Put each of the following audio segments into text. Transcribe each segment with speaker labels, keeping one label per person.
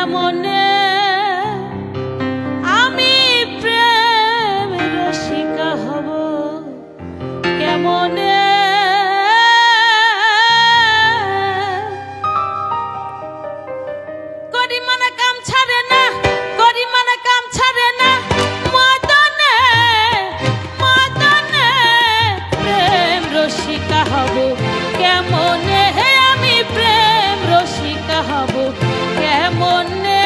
Speaker 1: কেমনে আমি প্রেম রসিকা হব, কেমনে করি মানে কাম ছাড়ে না, করি মানে কাম ছাড়ে না, মদনে মদনে প্রেম রসিকা হব, কেমনে আমি প্রেম রসিকা হব, কেমনে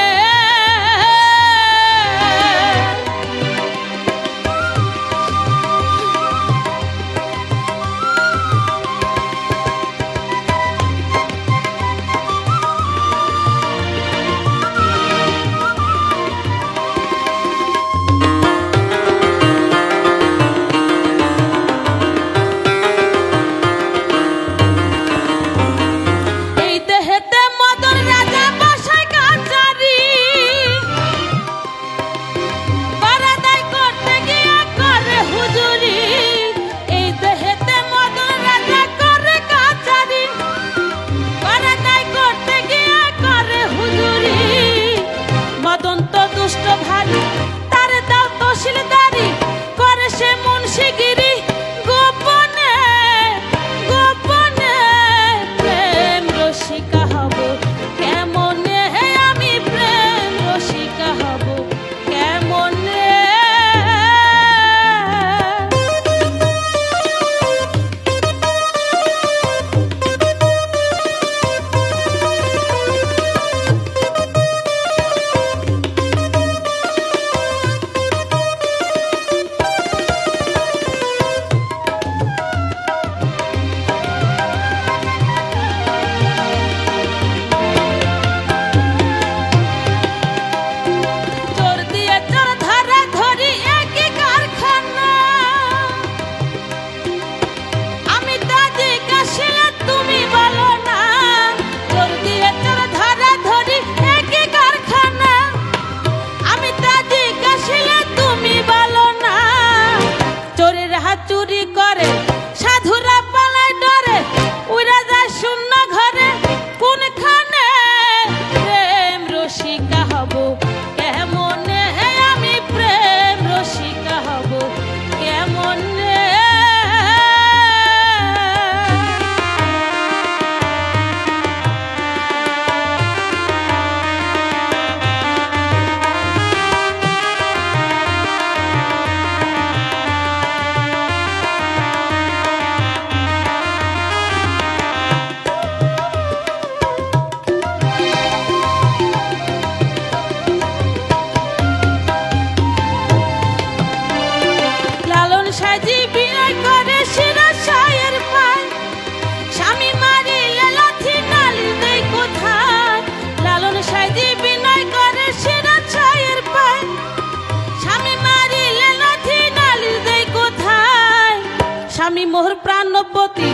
Speaker 1: চুরি করে সাধুরা পালায় ডরে, উড়া যায় শূন্য ঘরে, কোনখানে প্রেম রসিকা হব, কেমনে আমি প্রেম রসিকা হব, কেমনে সাজি বিনয় করে শিরা শায়ের পায়, স্বামী মারিলে লাথি নালিশ দেয় কোথায়, লালন সাজি বিনয় করে শিরা শায়ের পায়, স্বামী মারিলে লাথি নালিশ দেয় কোথায়, স্বামী মোর প্রাণপতি